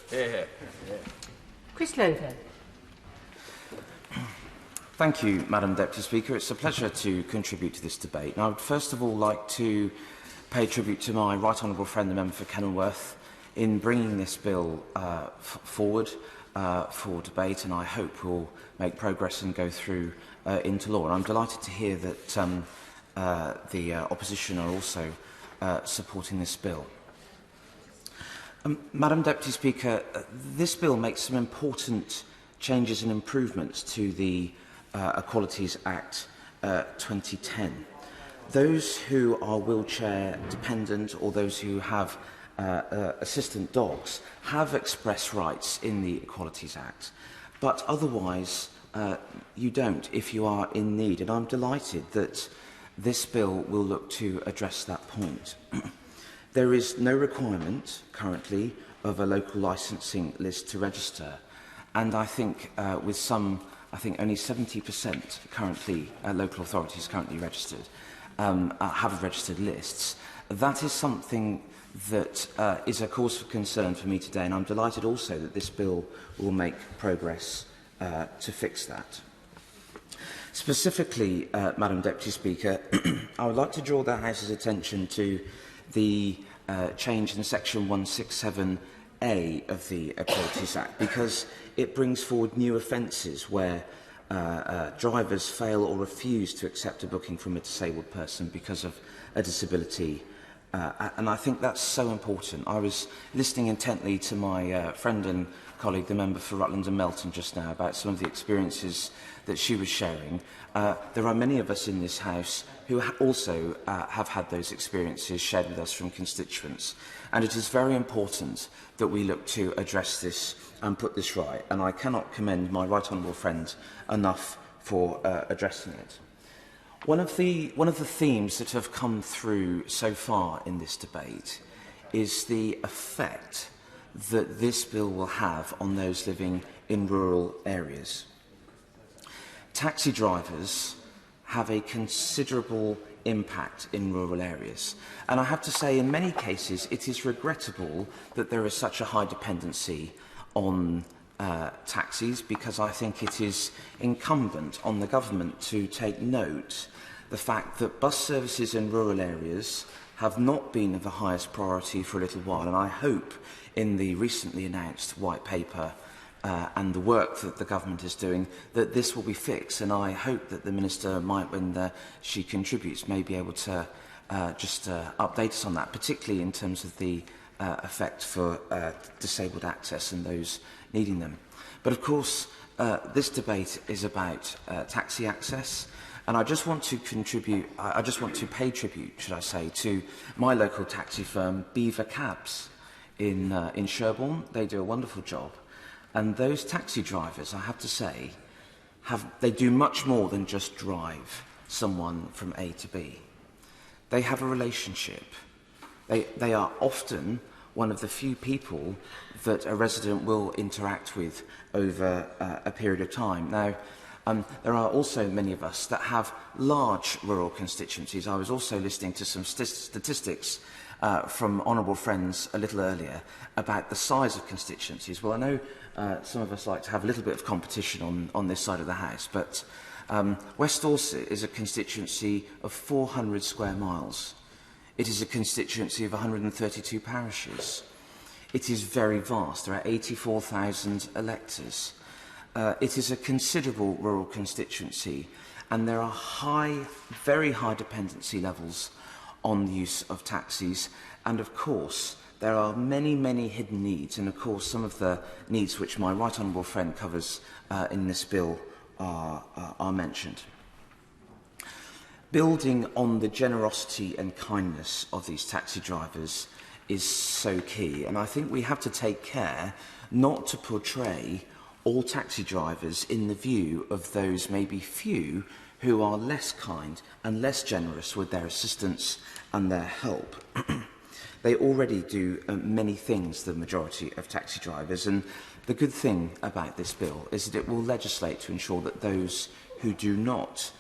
Chris Loder. Thank you, Madam Deputy Speaker. It's a pleasure to contribute to this debate. And I would first of all like to pay tribute to my right honourable friend, the member for Kenilworth, in bringing this bill forward for debate, and I hope will make progress and go through into law. And I'm delighted to hear that the opposition are also supporting this bill. Madam Deputy Speaker, this bill makes some important changes and improvements to the Equalities Act 2010. Those who are wheelchair dependent or those who have assistant dogs have express rights in the Equalities Act, but otherwise you don't if you are in need. And I'm delighted that this bill will look to address that point. There is no requirement currently of a local licensing list to register, and I think with some, I think only 70% currently, local authorities currently registered, have registered lists. That is something that is a cause for concern for me today, and I'm delighted also that this bill will make progress to fix that. Specifically, Madam Deputy Speaker, I would like to draw the House's attention to the change in section 167A of the Equalities Act, because it brings forward new offences where drivers fail or refuse to accept a booking from a disabled person because of a disability. And I think that's so important. I was listening intently to my friend and colleague, the member for Rutland and Melton, just now about some of the experiences that she was sharing. There are many of us in this House who also have had those experiences shared with us from constituents. And it is very important that we look to address this and put this right. And I cannot commend my right honourable friend enough for addressing it. One of the themes that have come through so far in this debate is the effect that this bill will have on those living in rural areas. Taxi drivers have a considerable impact in rural areas, and I have to say in many cases it is regrettable that there is such a high dependency on taxis, because I think it is incumbent on the government to take note the fact that bus services in rural areas have not been of the highest priority for a little while, and I hope in the recently announced white paper and the work that the government is doing that this will be fixed, and I hope that the Minister might, when she contributes, may be able to just update us on that, particularly in terms of the effect for disabled access and those needing them. But of course, this debate is about taxi access, and I just want to pay tribute, should I say, to my local taxi firm, Beaver Cabs, in Sherborne. They do a wonderful job, and those taxi drivers, I have to say, they do much more than just drive someone from A to B. They have a relationship. They are often one of the few people that a resident will interact with over a period of time. Now, there are also many of us that have large rural constituencies. I was also listening to some statistics from honourable friends a little earlier about the size of constituencies. Well, I know some of us like to have a little bit of competition on this side of the House, but West Dorset is a constituency of 400 square miles. It is a constituency of 132 parishes. It is very vast. There are 84,000 electors. It is a considerable rural constituency, and there are very high dependency levels on the use of taxis. And of course, there are many, many hidden needs. And of course, some of the needs which my right honourable friend covers in this bill are mentioned. Building on the generosity and kindness of these taxi drivers is so key, and I think we have to take care not to portray all taxi drivers in the view of those maybe few who are less kind and less generous with their assistance and their help. They already do many things, the majority of taxi drivers, and the good thing about this bill is that it will legislate to ensure that those who do not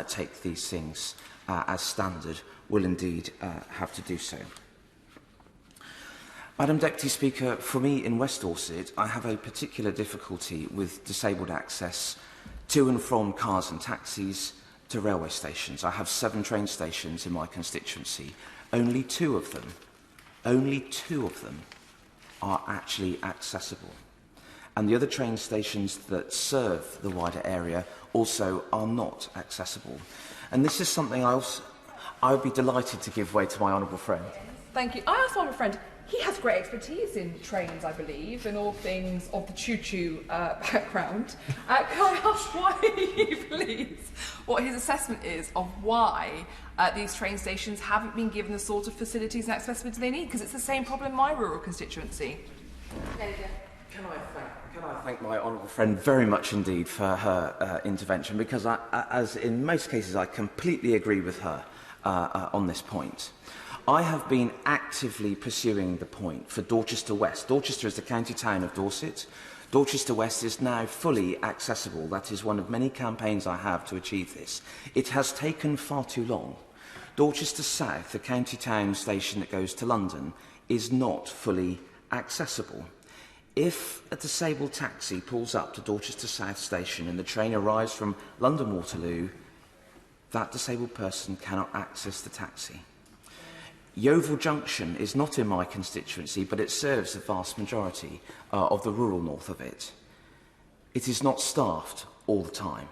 take these things as standard will indeed have to do so. Madam Deputy Speaker, for me in West Dorset, I have a particular difficulty with disabled access to and from cars and taxis to railway stations. I have 7 train stations in my constituency. Only two of them are actually accessible. And the other train stations that serve the wider area also are not accessible. And this is something I would be delighted to give way to my honourable friend. Thank you. I asked my honourable friend, he has great expertise in trains, I believe, and all things of the choo-choo background. Can I ask why he believes, what his assessment is of why these train stations haven't been given the sort of facilities and accessibility they need? Because it's the same problem in my rural constituency. Can I thank my honourable friend very much indeed for her intervention, because as in most cases I completely agree with her on this point. I have been actively pursuing the point for Dorchester West. Dorchester is the county town of Dorset. Dorchester West is now fully accessible. That is one of many campaigns I have to achieve this. It has taken far too long. Dorchester South, the county town station that goes to London, is not fully accessible. If a disabled taxi pulls up to Dorchester South station and the train arrives from London Waterloo, that disabled person cannot access the taxi. Yeovil Junction is not in my constituency, but it serves the vast majority of the rural north of it. It is not staffed all the time.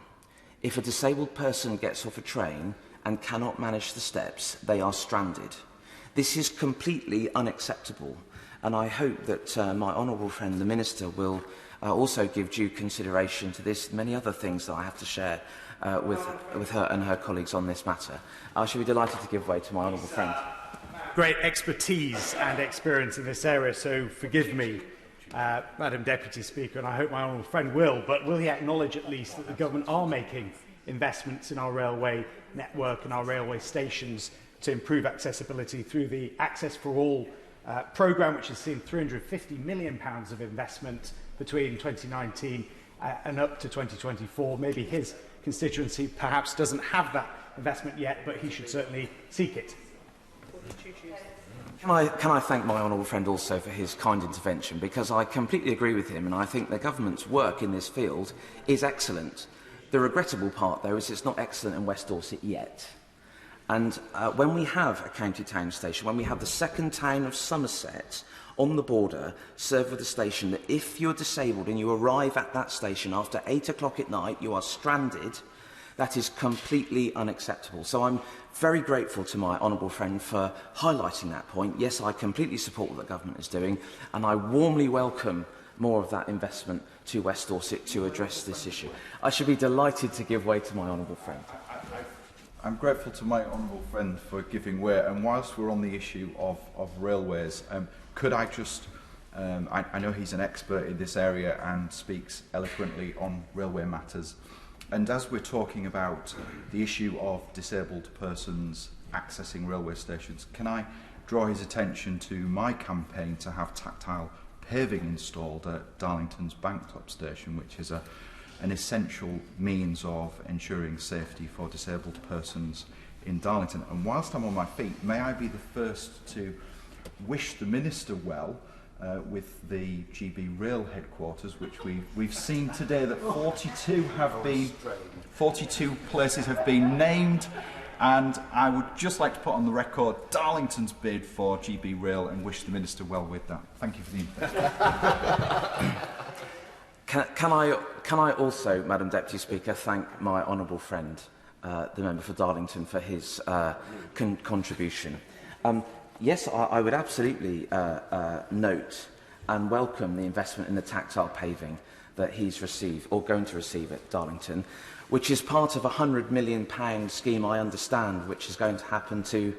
If a disabled person gets off a train and cannot manage the steps, they are stranded. This is completely unacceptable, and I hope that my honourable friend, the Minister, will also give due consideration to this and many other things that I have to share with her and her colleagues on this matter. I shall be delighted to give way to my honourable friend. Great expertise and experience in this area, so forgive me, Madam Deputy Speaker, and I hope my honourable friend will, but will he acknowledge at least that the government are making investments in our railway network and our railway stations to improve accessibility through the Access for All programme, which has seen £350 million of investment between 2019 and up to 2024. Maybe his constituency perhaps doesn't have that investment yet, but he should certainly seek it. Can I thank my honourable friend also for his kind intervention, because I completely agree with him and I think the government's work in this field is excellent. The regrettable part, though, is it's not excellent in West Dorset yet. And when we have a county town station, when we have the second town of Somerset on the border served with a station that if you're disabled and you arrive at that station after 8 o'clock at night, you are stranded, that is completely unacceptable. So I'm very grateful to my honourable friend for highlighting that point. Yes, I completely support what the government is doing, and I warmly welcome more of that investment to West Dorset to address this issue. I should be delighted to give way to my honourable friend. I'm grateful to my honourable friend for giving way, and whilst we're on the issue of railways, could I just, I know he's an expert in this area and speaks eloquently on railway matters, and as we're talking about the issue of disabled persons accessing railway stations, can I draw his attention to my campaign to have tactile paving installed at Darlington's Banktop station, which is an essential means of ensuring safety for disabled persons in Darlington. And whilst I'm on my feet, may I be the first to wish the Minister well with the GB Rail headquarters, which we've seen today that 42 places have been named, and I would just like to put on the record Darlington's bid for GB Rail and wish the Minister well with that. Thank you for the invitation. Can I also, Madam Deputy Speaker, thank my honourable friend, the member for Darlington, for his contribution. Yes, I would absolutely note and welcome the investment in the tactile paving that he's received, or going to receive at Darlington, which is part of a £100 million scheme, I understand, which is going to happen to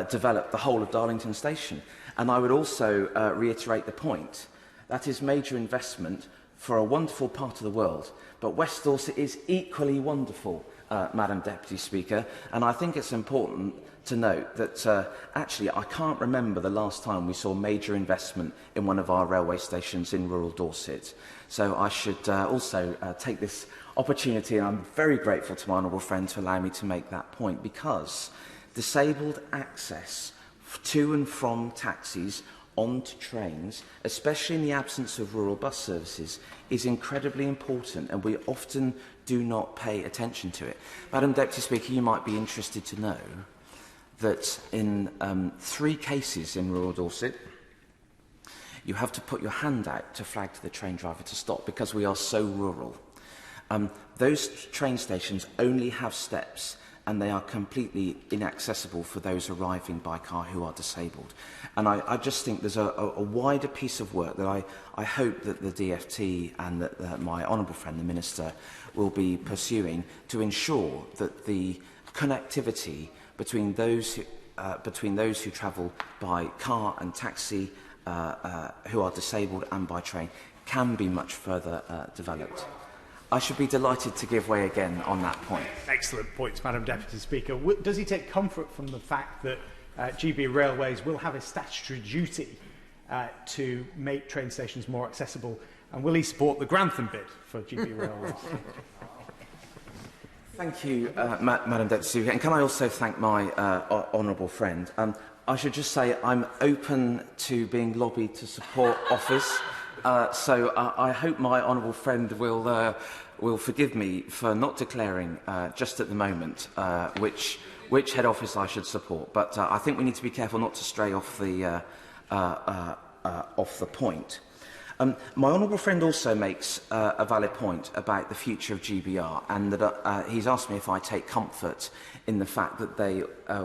develop the whole of Darlington Station. And I would also reiterate the point. That is major investment for a wonderful part of the world, but West Dorset is equally wonderful, Madam Deputy Speaker, and I think it's important to note that actually I can't remember the last time we saw major investment in one of our railway stations in rural Dorset. So I should also take this opportunity, and I'm very grateful to my honourable friend to allow me to make that point, because disabled access to and from taxis onto trains, especially in the absence of rural bus services, is incredibly important, and we often do not pay attention to it. Madam Deputy Speaker, you might be interested to know that in 3 cases in rural Dorset, you have to put your hand out to flag to the train driver to stop because we are so rural. Those train stations only have steps, and they are completely inaccessible for those arriving by car who are disabled. And I just think there's a wider piece of work that I hope that the DFT and that my honourable friend, the Minister, will be pursuing to ensure that the connectivity between those who travel by car and taxi, who are disabled, and by train can be much further developed. I should be delighted to give way again on that point. Excellent points, Madam Deputy Speaker. Does he take comfort from the fact that GB Railways will have a statutory duty to make train stations more accessible, and will he support the Grantham bid for GB Railways? Thank you, Madam Deputy Speaker. And can I also thank my honourable friend? I should just say I'm open to being lobbied to support offers. So I hope my honourable friend will forgive me for not declaring just at the moment which head office I should support. But I think we need to be careful not to stray off the point. My honourable friend also makes a valid point about the future of GBR, and that he's asked me if I take comfort in the fact that they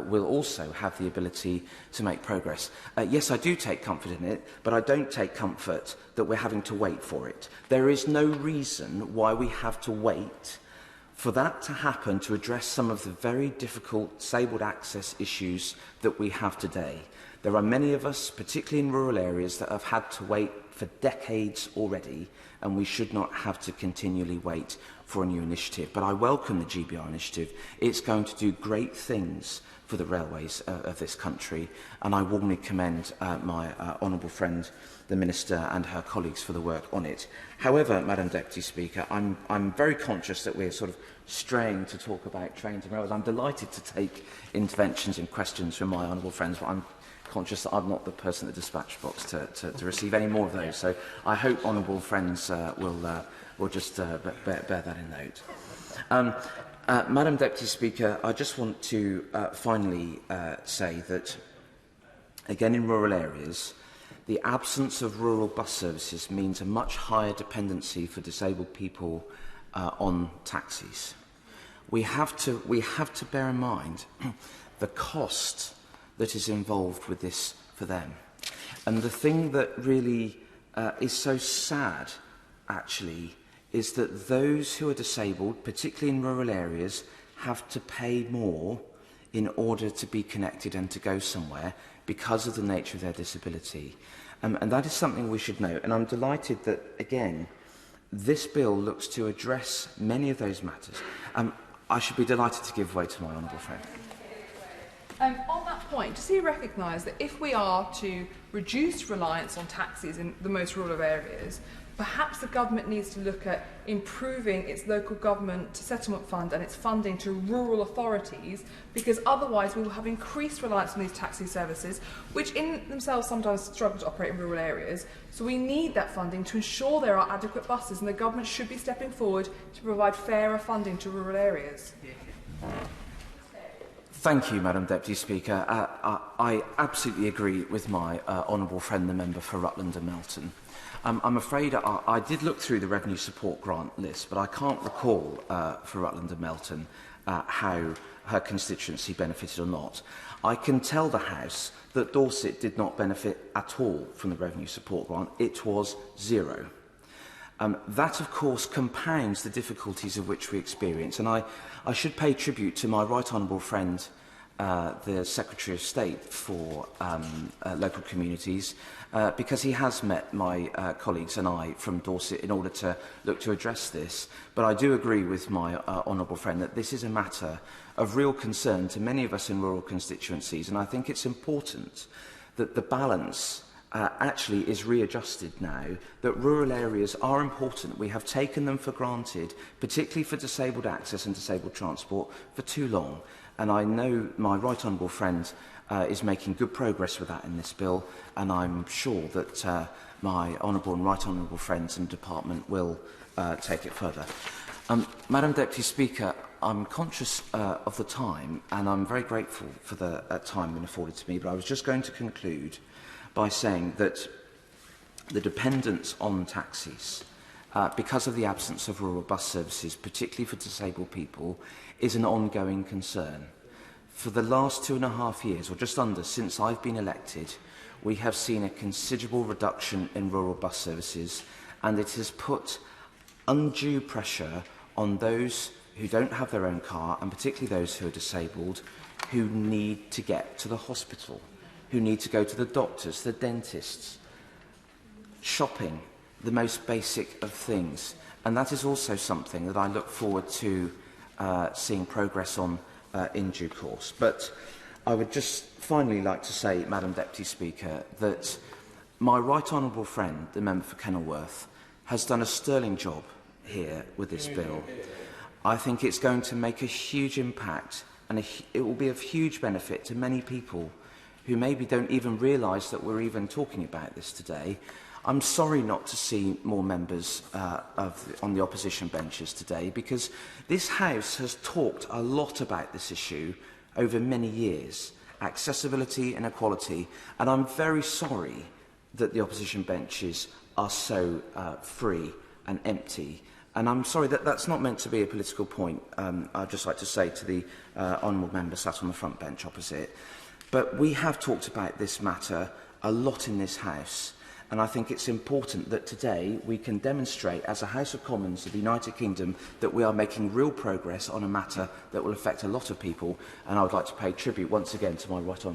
will also have the ability to make progress. Yes, I do take comfort in it, but I don't take comfort that we're having to wait for it. There is no reason why we have to wait for that to happen to address some of the very difficult disabled access issues that we have today. There are many of us, particularly in rural areas, that have had to wait for decades already, and we should not have to continually wait for a new initiative. But I welcome the GBR initiative. It's going to do great things for the railways of this country, and I warmly commend my honourable friend, the Minister, and her colleagues for the work on it. However, Madam Deputy Speaker, I'm very conscious that we're sort of straying to talk about trains and railways. I'm delighted to take interventions and questions from my honourable friends, but I'm conscious that I'm not the person at the dispatch box to receive any more of those. So I hope honourable friends will just bear that in note. Madam Deputy Speaker, I just want to finally say that, again, in rural areas, the absence of rural bus services means a much higher dependency for disabled people on taxis. We have to bear in mind the cost that is involved with this for them. And the thing that really is so sad, actually, is that those who are disabled, particularly in rural areas, have to pay more in order to be connected and to go somewhere because of the nature of their disability. And that is something we should know. And I'm delighted that, again, this bill looks to address many of those matters. I should be delighted to give way to my honourable friend. On that point, does he recognise that if we are to reduce reliance on taxis in the most rural areas, perhaps the government needs to look at improving its local government settlement fund and its funding to rural authorities, because otherwise we will have increased reliance on these taxi services, which in themselves sometimes struggle to operate in rural areas. So we need that funding to ensure there are adequate buses, and the government should be stepping forward to provide fairer funding to rural areas. Thank you, Madam Deputy Speaker. I absolutely agree with my honourable friend, the member for Rutland and Melton. I'm afraid I did look through the revenue support grant list, but I can't recall for Rutland and Melton how her constituency benefited or not. I can tell the House that Dorset did not benefit at all from the revenue support grant. It was zero. That, of course, compounds the difficulties of which we experience. And I should pay tribute to my right honourable friend, the Secretary of State for Local Communities, because he has met my colleagues and I from Dorset in order to look to address this. But I do agree with my honourable friend that this is a matter of real concern to many of us in rural constituencies, and I think it's important that the balance actually is readjusted now, that rural areas are important. We have taken them for granted, particularly for disabled access and disabled transport, for too long. And I know my right honourable friend is making good progress with that in this bill, and I'm sure that my honourable and right honourable friends in the department will take it further. Madam Deputy Speaker, I'm conscious of the time, and I'm very grateful for the time being afforded to me, but I was just going to conclude by saying that the dependence on taxis, because of the absence of rural bus services, particularly for disabled people, is an ongoing concern. For the last 2.5 years, or just under, since I've been elected, we have seen a considerable reduction in rural bus services, and it has put undue pressure on those who don't have their own car, and particularly those who are disabled, who need to get to the hospital, who need to go to the doctors, the dentists, shopping, the most basic of things. And that is also something that I look forward to seeing progress on in due course. But I would just finally like to say, Madam Deputy Speaker, that my right honourable friend, the member for Kenilworth, has done a sterling job here with this bill. I think it's going to make a huge impact, and it will be of huge benefit to many people who maybe don't even realise that we're even talking about this today. I'm sorry not to see more members on the opposition benches today, because this House has talked a lot about this issue over many years, accessibility and equality, and I'm very sorry that the opposition benches are so free and empty. And I'm sorry that that's not meant to be a political point. I'd just like to say to the honourable member sat on the front bench opposite. But we have talked about this matter a lot in this House. And I think it's important that today we can demonstrate as a House of Commons of the United Kingdom that we are making real progress on a matter that will affect a lot of people. And I would like to pay tribute once again to my right honourable